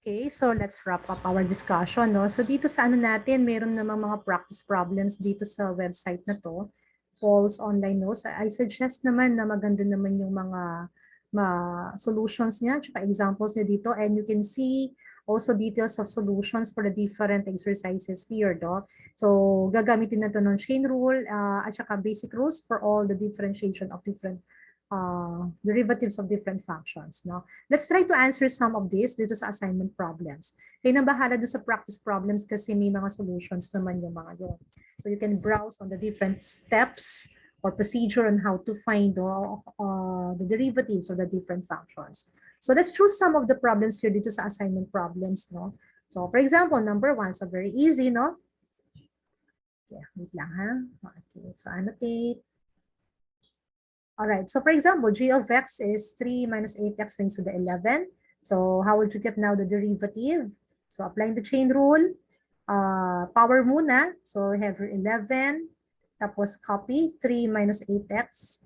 Okay, so let's wrap up our discussion, no? So dito sa ano natin, meron namang mga practice problems dito sa website na to, Paul's Online Notes. I suggest naman na maganda naman yung mga solutions niya, tsaka examples niya dito, and you can see also details of solutions for the different exercises here, no? So gagamitin na to ng chain rule at saka basic rules for all the differentiation of different derivatives of different functions. No? Let's try to answer some of these dito sa assignment problems. Kayo na bahala doon sa practice problems kasi may mga solutions naman yung mga yun. So you can browse on the different steps or procedure on how to find the derivatives of the different functions. So let's choose some of the problems here dito sa assignment problems. No? So for example, number 1, so very easy, no? Okay, wait lang ha. Okay, so annotate. All right, so for example, g of x is 3 minus 8x raised to the 11. So how would you get now the derivative? So applying the chain rule, power muna. So we have 11, tapos copy 3 minus 8x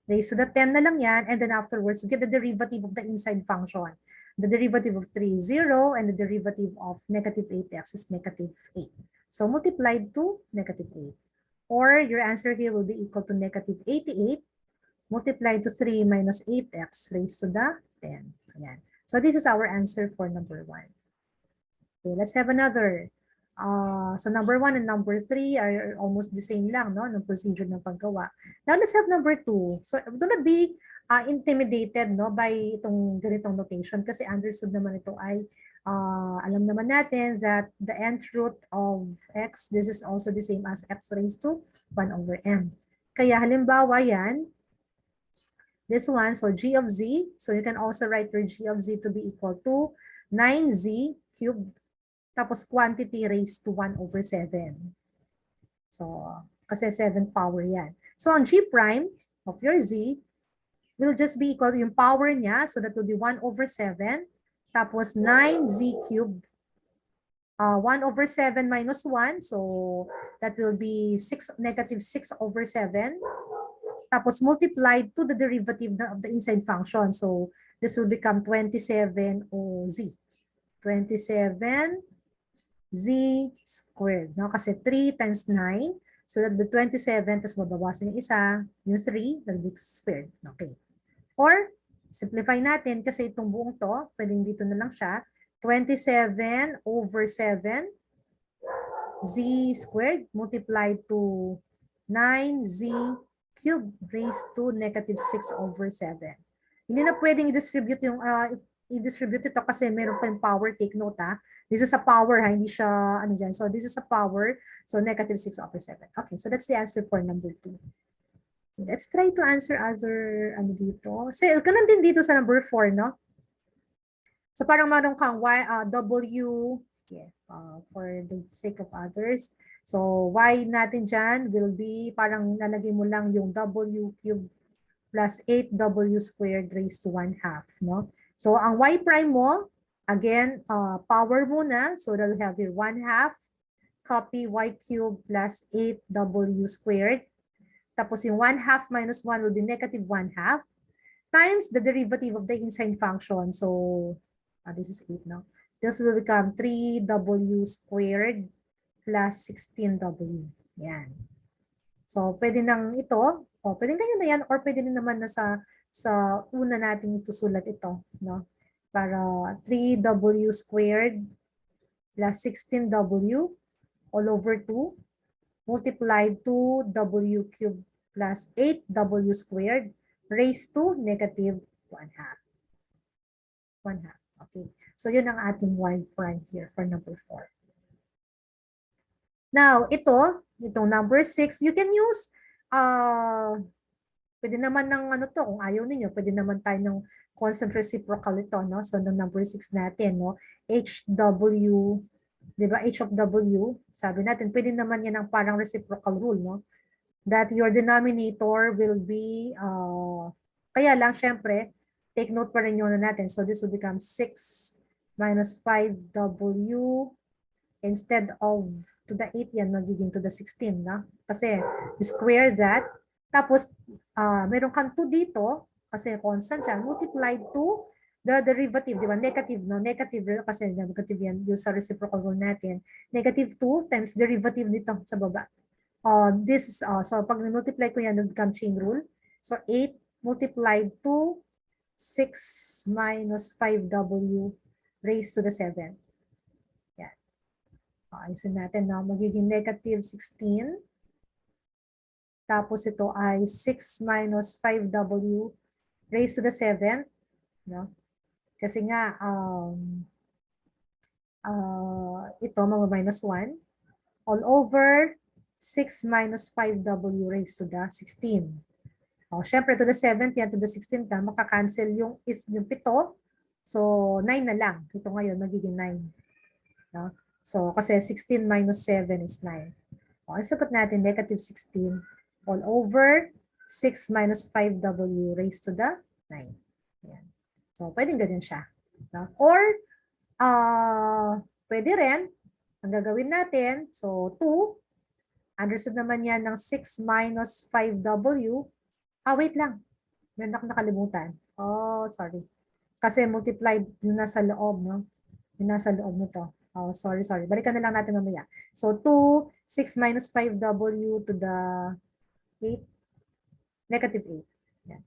raised to the 10 na lang yan. And then afterwards, get the derivative of the inside function. The derivative of 3 is 0, and the derivative of negative 8x is negative 8. So multiplied to negative 8. Or your answer here will be equal to negative 88. Multiplied to 3 minus 8x raised to the 10. Ayan. So this is our answer for number 1. Okay, let's have another. So number 1 and number 3 are almost the same lang, no? Ng procedure ng paggawa. Now let's have number 2. So do not be intimidated, no, by itong ganitong notation kasi understood naman ito ay alam naman natin that the nth root of x, this is also the same as x raised to 1 over m. Kaya halimbawa yan, this one, so g of z, so you can also write your g of z to be equal to 9z cubed, tapos quantity raised to 1 over 7. So, kasi 7 power yan. So, ang g prime of your z will just be equal to yung power niya, so that will be 1 over 7, tapos 9z cubed, 1 over 7 minus 1, so that will be negative 6 over 7. Tapos multiplied to the derivative of the inside function. So this will become 27 o z. 27 z squared. No? Kasi 3 times 9. So that will be 27. Tapos mabawasan yung isa. Yung 3, that will be squared. Okay. Or, simplify natin kasi itong buong to, pwedeng dito na lang siya. 27 over 7 z squared multiplied to 9z cube raised to negative 6 over 7. Hindi na pwedeng i-distribute yung i-distribute ito kasi meron pa yung power. Take note ha. This is a power ha, hindi siya ano dyan. So this is a power. So negative 6 over 7. Okay, so that's the answer for number 2. Let's try to answer other ano dito. So ganun din dito sa number 4, no? So parang meron kang w, for the sake of others. So y natin dyan will be parang lalagay mo lang yung w cubed plus 8w squared raised to 1/2. No? So ang y prime mo, again, power muna. So that will have your 1/2 copy y cubed plus 8w squared. Tapos yung 1/2 minus 1 will be negative 1/2 times the derivative of the inside function. So this is 8 now. This will become 3w squared plus 16w. Yan. So, pwede nang ito, o pwede ganyan na yan, or pwede din naman na sa una natin ito sulat ito, no? Para 3w squared plus 16w all over 2 multiplied to w cubed plus 8w squared raised to negative 1/2. 1/2. Okay. So, yun ang ating y prime here for number 4. Now, itong number 6, you can use, pwede naman ng ano to, kung ayaw ninyo, pwede naman tayo ng constant reciprocal ito, no? So, ng number 6 natin, no? HW, di ba? H of W, sabi natin, pwede naman yan ang parang reciprocal rule, no? That your denominator will be, kaya lang, syempre, take note pa rin yun natin. So, this will become 6 minus 5W. Instead of to the 8 yan, magiging to the 16. Na? Kasi square that. Tapos, meron kang 2 dito, kasi constant siya, multiplied to the derivative, di ba? Negative, no? Negative kasi negative yan yung sa reciprocal rule natin. Negative 2 times derivative nito sa baba. So pag multiply ko yan, nag-become chain rule. So 8 multiplied to 6 minus 5w raised to the 7. Yan. Ayusin natin, no? Magiging negative 16. Tapos ito ay 6 minus 5w raised to the 7. No? Kasi nga, ito minus 1. All over 6 minus 5w raised to the 16. Syempre, to the 7th yan, to the 16th na, makakancel yung 7. So, 9 na lang. Ito ngayon, magiging 9. No? So, kasi 16 minus 7 is 9. Ang sagot natin, negative 16 all over 6 minus 5w raised to the 9. Ayan. So, pwedeng ganyan siya. No? Or, pwede rin, ang gagawin natin, so 2, understood naman yan ng 6 minus 5w. Wait lang. Meron akong nakalimutan. Sorry. Kasi multiplied yung nasa loob, no? Yung nasa loob nito. Sorry. Balikan na lang natin mamaya. So, 2, 6 minus 5w to the 8, negative 8. Yan.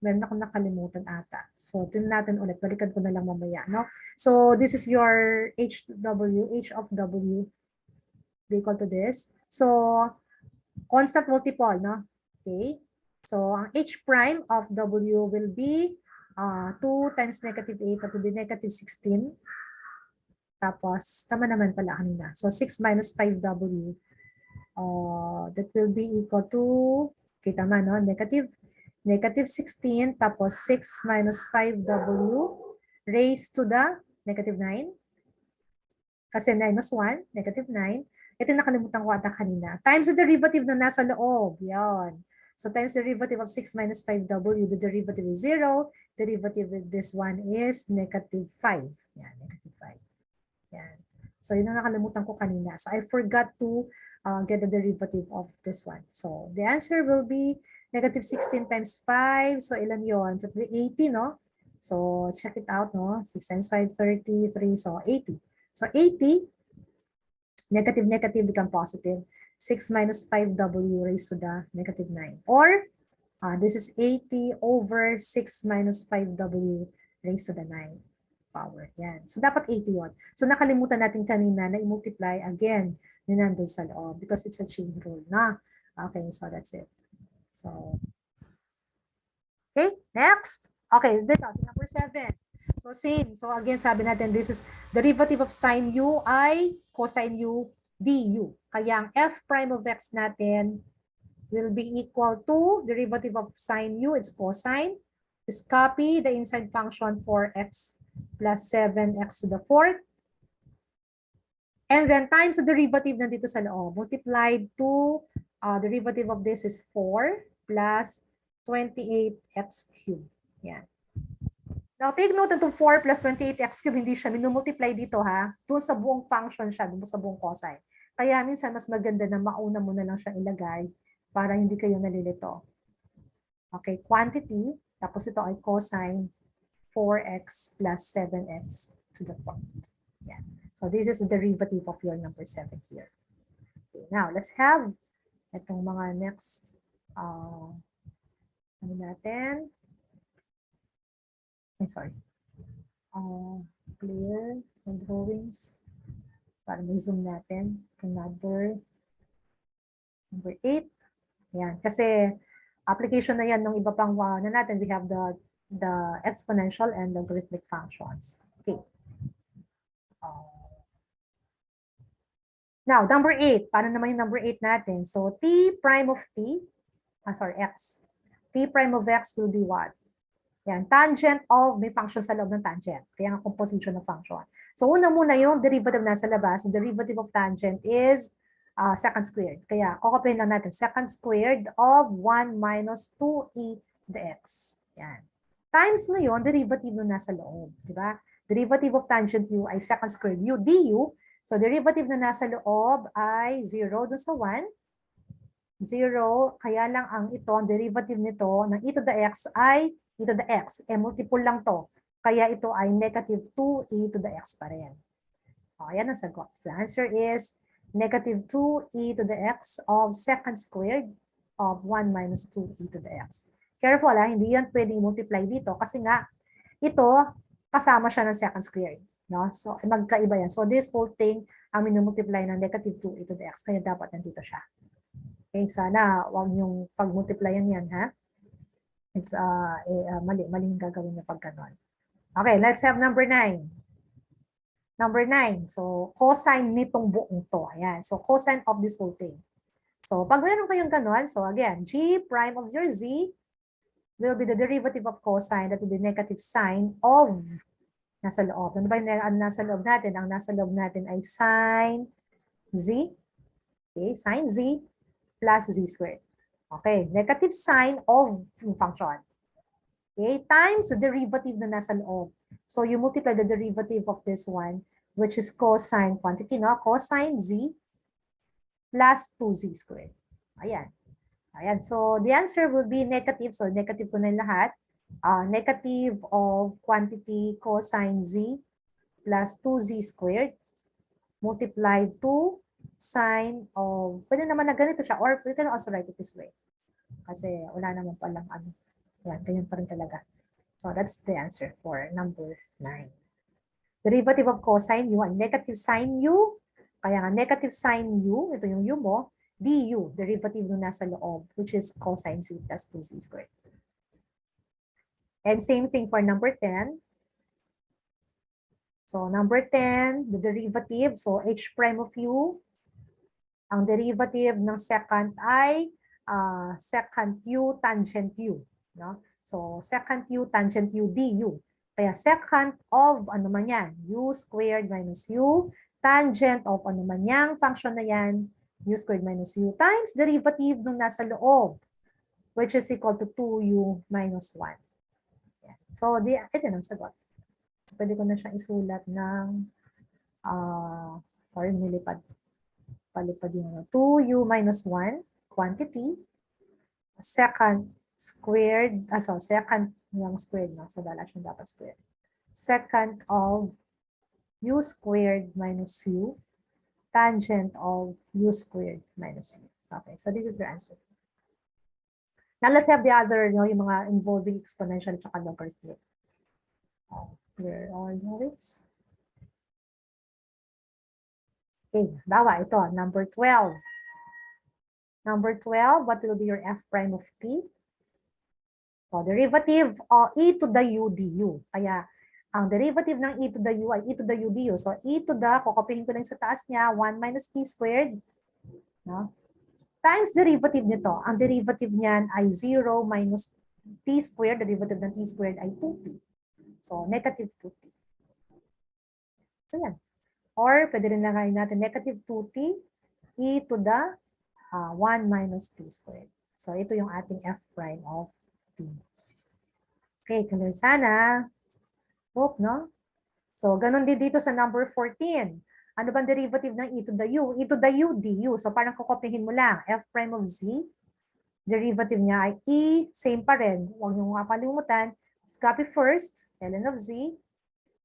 Meron akong nakalimutan ata. So, tingnan natin ulit. Balikan ko na lang mamaya, no? So, this is your h of w equal to this. So, constant multiple, no? Okay. So, ang h prime of w will be 2 times negative 8, that will be negative 16. Tapos, tama naman pala kanina. So, 6 minus 5w, that will be equal to, okay, tama, no? Negative 16, tapos 6 minus 5w raised to the negative 9. Kasi 9 minus 1, negative 9. Ito yung nakalimutan ko ata kanina. Times the derivative na nasa loob. Yan. So times the derivative of 6 minus 5w, the derivative is 0. Derivative of this one is negative 5. Yan, negative 5. Yan. So yun ang nakalimutan ko kanina. So I forgot to get the derivative of this one. So the answer will be negative 16 times 5. So ilan yun? So 80, no? So check it out, no? 6 times 5, 33. So 80. So 80, negative become positive. 6 minus 5w raised to the negative 9. Or, this is 80 over 6 minus 5w raised to the 9 power. Yan. So, dapat 80 yun. So, nakalimutan natin kanina na i-multiply again na nandun sa loob because it's a chain rule na. Okay, so that's it. So, okay, next. Okay, dito, so number 7. So, same. So, again, sabi natin, this is derivative of sine u ay cosine u du. Kaya ang f prime of x natin will be equal to derivative of sine u, it's cosine. Just copy the inside function for x plus 7x to the 4th. And then times the derivative nandito sa loob. Multiplied to, derivative of this is 4 plus 28x cubed. Yan. Now, take note na itong 4 plus 28x cubed, hindi siya minumultiply dito, ha? Doon sa buong function siya, doon sa buong cosine. Kaya minsan, mas maganda na mauna mo na lang siya ilagay para hindi kayo nalilito. Okay, quantity, tapos ito ay cosine 4x plus 7x to the 4th. Yan. So, this is the derivative of your number 7 here. Okay, now, let's have itong mga next, ano natin? Sorry. Clear yung drawings. Para may zoom natin. Number 8. Yan. Kasi application na yan ng iba pang na natin. We have the exponential and logarithmic functions. Okay. Now, number 8. Paano naman yung number 8 natin? So, t prime of t, x. T prime of x will be what? Yan, tangent of, may function sa loob ng tangent. Kaya ang composition ng function. So, una muna yung derivative nasa labas. The derivative of tangent is second squared. Kaya, kukuplain lang natin. Second squared of 1 minus 2e to the x. Yan. Times ngayon, derivative na nasa loob. Diba? Derivative of tangent u ay second squared u du. So, derivative na nasa loob ay 0 dun sa 1. 0, kaya lang ang ito, ang derivative nito ng e to the x ay e to the x. Multiple lang to. Kaya ito ay negative 2e to the x pa rin. Ayan ang sagot. The answer is negative 2e to the x of second squared of 1 minus 2e to the x. Careful hindi yan pwedeng multiply dito kasi nga ito kasama siya ng second squared. No? So magkaiba yan. So this whole thing ang minumultiply ng negative 2e to the x. Kaya dapat nandito siya. Okay, sana wag yung pag-multiplyan yan, ha? It's maling gagawin niya pag ganon. Okay, let's have number 9. Number 9. So, cosine nitong buong to. Ayan. So, cosine of this whole thing. So, pag meron kayong ganon, so again, g prime of your z will be the derivative of cosine. That will be negative sine of nasa loob. Ano ba yung nasa loob natin? Ang nasa loob natin ay sine z. Okay, sine z plus z squared. Okay, negative sine of function. Okay, times the derivative na nasa loob. So you multiply the derivative of this one, which is cosine quantity, no? Cosine z plus 2z squared. Ayan. Ayan. So the answer will be negative. So negative ko na lahat. Negative of quantity cosine z plus 2z squared multiplied to sine of, pwede naman na ganito siya, or we can also write it this way. Kasi wala naman palang ano. Yan, ganyan pa rin talaga. So that's the answer for number 9. Derivative of cosine u ay negative sine u. Kaya nga negative sine u, ito yung u mo, du, derivative nung nasa loob, which is cosine z plus 2z squared. And same thing for number 10. So number 10, the derivative, so h prime of u, ang derivative ng second ay secant u tangent u. No? So secant u tangent u du. Kaya secant of ano man yan, u squared minus u, tangent of ano man yang function na yan, u squared minus u, times derivative nung nasa loob, which is equal to 2u minus 1. Yan. So ito ang sagot. Pwede ko na siyang isulat ng, sorry, nilipad. Palipad yung 2u minus 1 quantity, second squared, second yung squared, no? So dala siyang dapat squared. Second of u squared minus u, tangent of u squared minus u. Okay, so this is your answer. Now let's have the other, yung mga involving exponential at logarithmic. Where are those? Okay, bawa ito, number 12. Number 12, what will be your f prime of t? So, derivative of e to the u du. Kaya, ang derivative ng e to the u ay e to the u du. So, e to the, kukopihin ko lang sa taas niya, 1 minus t squared. No? Times derivative nito. Ang derivative niyan ay 0 minus t squared. Derivative ng t squared ay 2t. So, negative 2t. So, yan. Or, pwede rin lagay natin negative 2t e to the 1 minus t squared. So, ito yung ating f prime of t. Okay, clear sana. Hope, no? So, ganun din dito sa number 14. Ano bang derivative ng e to the u? E to the u du. So, parang kukopihin mo lang. F prime of z. Derivative niya ay e, same pa rin. Huwag niyo nga kalimutan. Copy first, ln of z,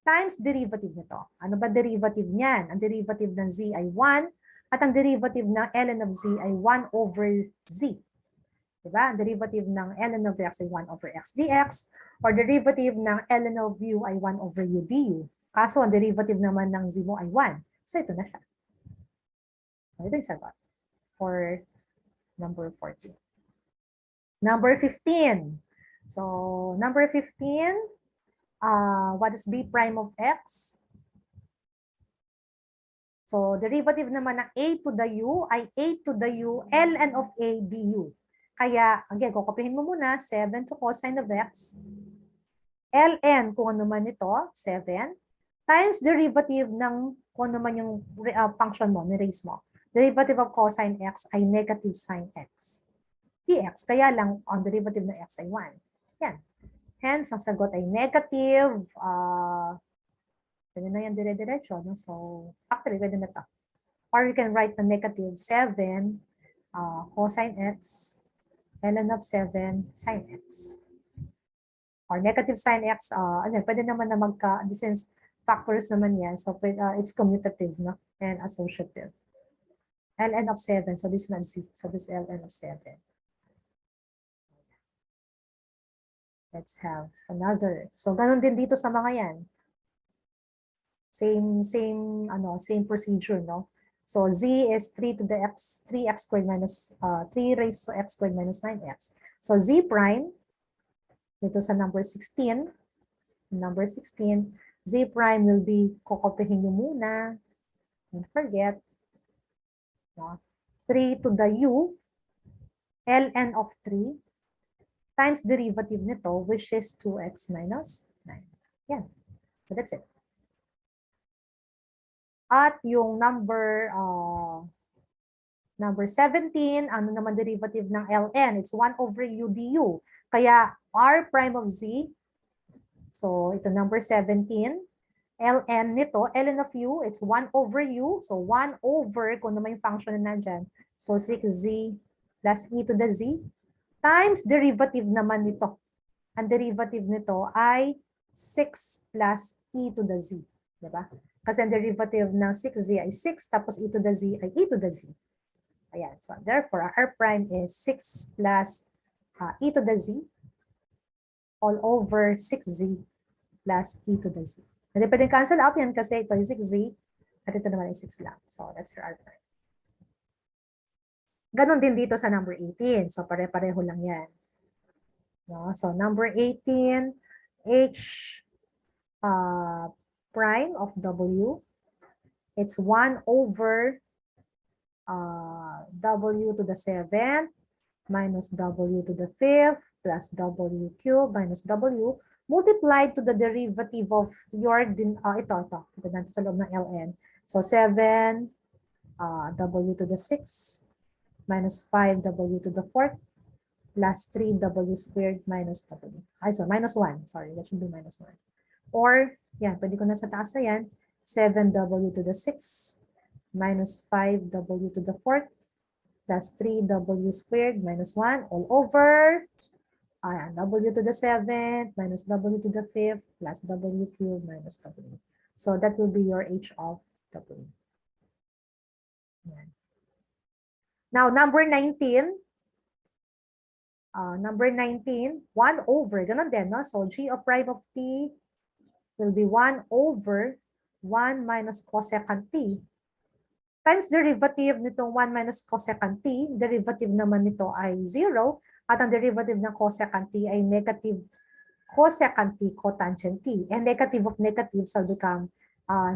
times derivative nito. Ano ba derivative niyan? Ang derivative ng z ay 1 at ang derivative ng ln of z ay 1 over z. Diba? Ang derivative ng ln of x ay 1 over x dx or derivative ng ln of u ay 1 over u du. Kaso ang derivative naman ng z mo ay 1. So ito na siya. Ito yung sagot for number 14. Number 15. So, number 15, what is b prime of x? So, derivative naman ng a to the u ay a to the u ln of a du. Kaya, again, kukopihin mo muna 7 to cosine of x. ln, kung ano man ito, 7, times derivative ng kung ano man yung function mo, ni-raise mo. Derivative of cosine x ay negative sine x. dx, kaya lang, ang derivative ng x ay 1. Yan. Hence, ang sagot ay negative, pwede na yan dire-diretso, no? So, actually, pwede na ito. Or we can write the negative 7 cosine x, ln of 7 sine x. Or negative sine x, ano, pwede naman na since factors naman yan, so it's commutative, no? And associative. Ln of 7, so this is not z, so this is ln of 7. Let's have another. So, ganun din dito sa mga yan. Same procedure, no? So, z is 3 to the x, 3x squared minus, 3 raised to x squared minus 9x. So, z prime, dito sa number 16, z prime will be, kokopihin nyo muna, don't forget, no? 3 to the u, ln of 3, times derivative nito, which is 2x minus 9. Yan. So, that's it. At yung number 17, ano naman derivative ng ln? It's 1 over u du. Kaya r prime of z, so ito number 17, ln nito, ln of u, it's 1 over u. So 1 over, kung naman yung function na nandyan, so 6z plus e to the z, times derivative naman nito. Ang derivative nito ay 6 plus e to the z. Diba? Kasi ang derivative ng 6z ay 6, tapos e to the z ay e to the z. Ayan. So, therefore, r prime is 6 plus e to the z all over 6z plus e to the z. Hindi pwedeng cancel out yan kasi ito ay 6z at ito naman ay 6 lang. So, that's your r prime. Ganon din dito sa number 18. So, pare-pareho lang yan. No? So, number 18, h prime of w, it's 1 over w to the 7th minus w to the 5th plus w cubed minus w multiplied to the derivative of your, ito nandito sa loob ng ln. So 7 w to the 6th minus 5w to the 4th plus 3w squared minus w. So minus 1. Sorry, that should be minus 1. Or, yan, pwede ko na sa taas na yan, 7w to the 6th minus 5w to the 4th plus 3w squared minus 1 all over w to the 7th minus w to the 5th plus w cubed minus w. So that will be your h of w. Yan. Now, number 19, 1 over, ganun din, no? So g of prime of t will be 1 over 1 minus cosecant t times derivative nitong 1 minus cosecant t. Derivative naman nito ay 0 at ang derivative ng cosecant t ay negative cosecant t cotangent t. And negative of negative shall become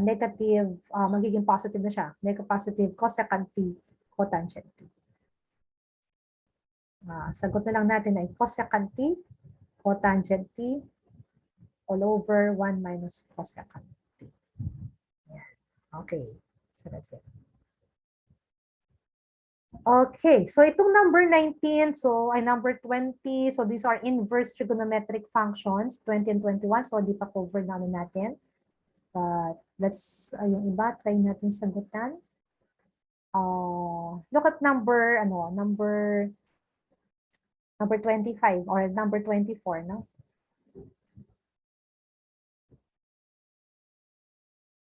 negative, magiging positive na siya. Negative positive cosecant t cotangent t. Sagot na lang natin ay cosecant t cotangent t all over 1 minus cosecant t. Yan. Okay, so that's it. Okay, so itong number 19, so ay number 20, so these are inverse trigonometric functions, 20 and 21, so di pa cover namin natin. But let's, yung iba, try natin sagutan. Look at number 25 or number 24, no?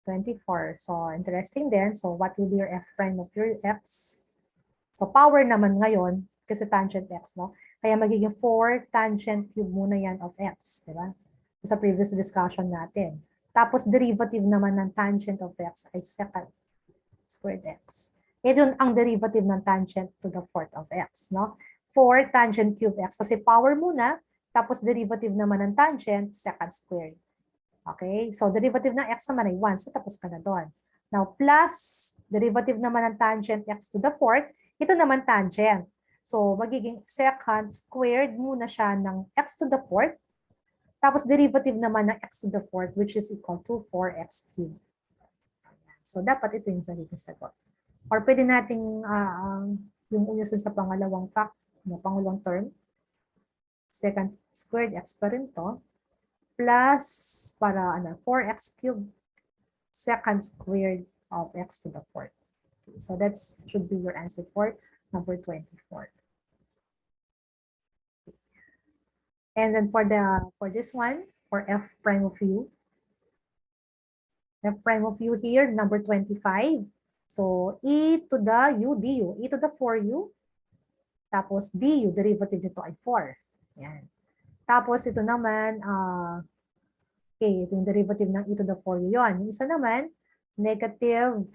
24. So, interesting din. So, what will be your f prime of your x? So, power naman ngayon, kasi tangent x, no? Kaya magiging 4 tangent cube muna yan of x, di ba? Sa previous discussion natin. Tapos, derivative naman ng tangent of x ay secant squared x. Ito ang derivative ng tangent to the 4th of x, no? 4 tangent cube x. Kasi power muna, tapos derivative naman ng tangent, secant squared. Okay? So, derivative ng x naman ay 1. So, tapos ka na doon. Now, plus, derivative naman ng tangent x to the 4th, ito naman tangent. So, magiging secant squared muna siya ng x to the 4th. Tapos, derivative naman ng x to the 4th, which is equal to 4x cubed. So, dapat ito yung sarili sagot. Or pwede nating yung unasan sa pangalawang pangalawang term. Secant squared x pa rin to. Plus, 4x cubed secant squared of x to the 4th. Okay, so that should be your answer for number 24. And then for this one, for f prime of u, here, number 25. So, e to the u du, e to the 4u, tapos du, derivative nito ay 4. Yan. Tapos ito naman, okay, ito yung derivative ng e to the 4u yun. Yung isa naman, negative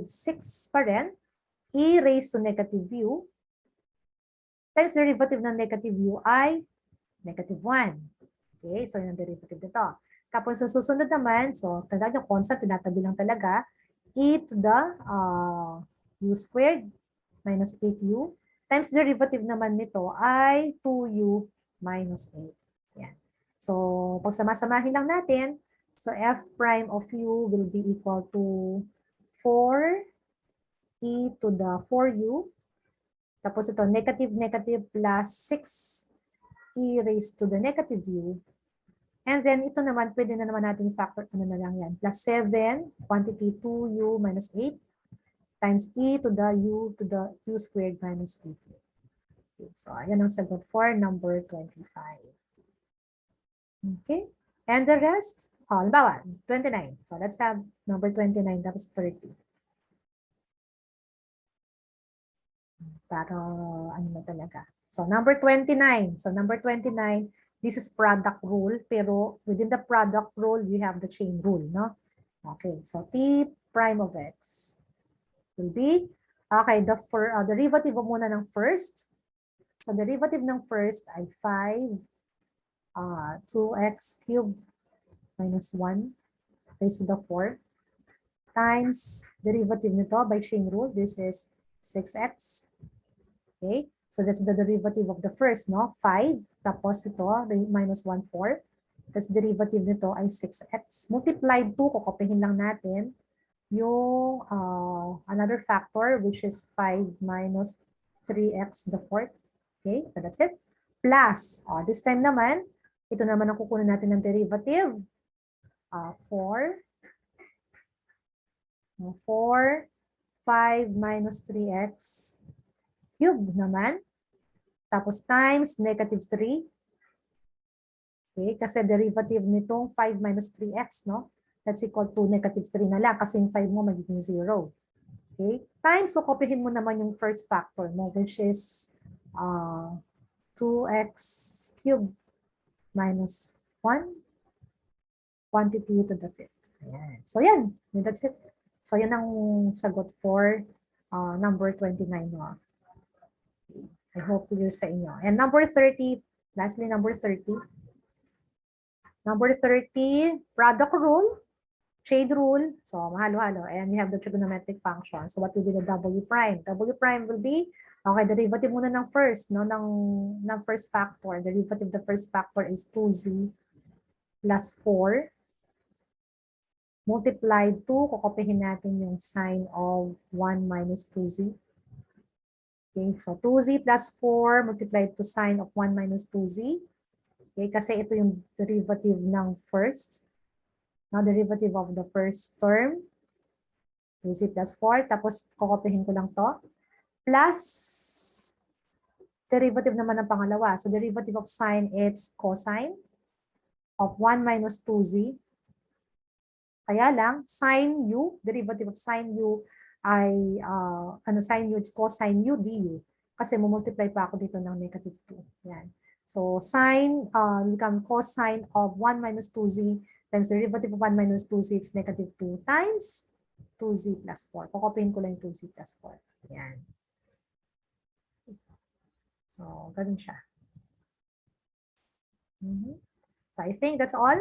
6 pa rin, e raised to negative u, times derivative ng negative u ay negative 1. Okay, so yung derivative nito. Tapos sa susunod naman, so tandaan yung constant, tinatabi lang talaga, e to the u squared minus 8u times derivative naman nito ay 2u minus 8. Yan. So, pag samasamahin lang natin, so f prime of u will be equal to 4e to the 4u. Tapos ito, negative plus 6e raised to the negative u. And then ito naman, pwede na naman natin factor, ano na lang yan, plus 7, quantity 2u minus 8 times e to the u squared minus 8. Okay, so ayan ang sagot for number 25. Okay, and the rest, halimbawa, 29. So let's have number 29, that is 30. Para ano na talaga. So number 29. So number 29, this is product rule, pero within the product rule, we have the chain rule, no? Okay, so t prime of x will be, okay, the derivative muna ng first. So derivative ng first ay 5, 2x cubed minus 1 raised to the 4 times derivative nito by chain rule. This is 6x. Okay, so that's the derivative of the first, no? 5, tapos ito, minus 1, 4. Tapos derivative nito ay 6x. Multiplied 2, kukopihin lang natin yung another factor, which is 5 minus 3x to the fourth. Okay, so that's it. Plus, this time naman, ito naman ang kukunin natin ng derivative. 4, 5 minus 3x cube naman. Tapos times negative 3. Okay, kasi derivative nitong 5 minus 3x, no? That's equal to negative 3 na lang kasi yung 5 mo magiging 0. Okay? Times, so kopihin mo naman yung first factor mo, which is 2x cubed minus 1 quantity to the fifth. Ayan. So yan, that's it. So yan ang sagot for number 29. No? I hope clear sa inyo. And number 30, lastly number 30. Number 30, product rule. Shade rule, so mahalo-halo, and we have the trigonometric function. So what will be the W prime? W prime will be, okay, derivative muna ng first, no, ng first factor. Derivative of the first factor is 2z plus 4 multiplied 2, kukopihin natin yung sign of 1 minus 2z. Okay, so 2z plus 4 multiplied to sign of 1 minus 2z. Okay, kasi ito yung derivative ng first. Now, derivative of the first term, 2z plus 4, tapos kukopihin ko lang to, plus derivative naman ng pangalawa. So, derivative of sine, it's cosine of 1 minus 2z. Kaya lang, sine u, derivative of sine u ay, sine u, it's cosine u du. Kasi multiply pa ako dito ng negative 2. Yan. So, sine, become cosine of 1 minus 2z times derivative of 1 minus 2z, it's negative 2 times 2z plus 4. Kukopihin ko lang yung 2z plus 4. Yan. So, ganun siya. So, I think that's all.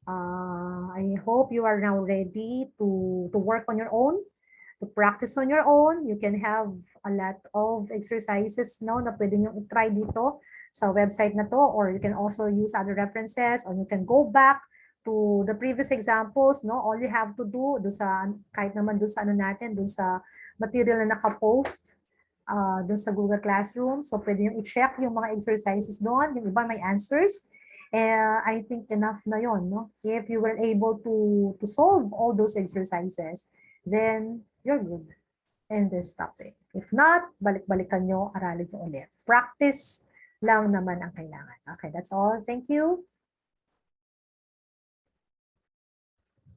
I hope you are now ready to work on your own, to practice on your own. You can have a lot of exercises no, na pwede nyo i-try dito sa website na to, or you can also use other references, or you can go back to the previous examples, no? All you have to do, do sa, kahit naman doon sa ano natin, doon sa material na nakapost, doon sa Google Classroom. So, pwede yung i-check yung mga exercises doon. Yung iba may answers. I think enough na yon, no? If you were able to solve all those exercises, then you're good in this topic. If not, balik-balikan nyo, aralin nyo ulit. Practice lang naman ang kailangan. Okay, that's all. Thank you.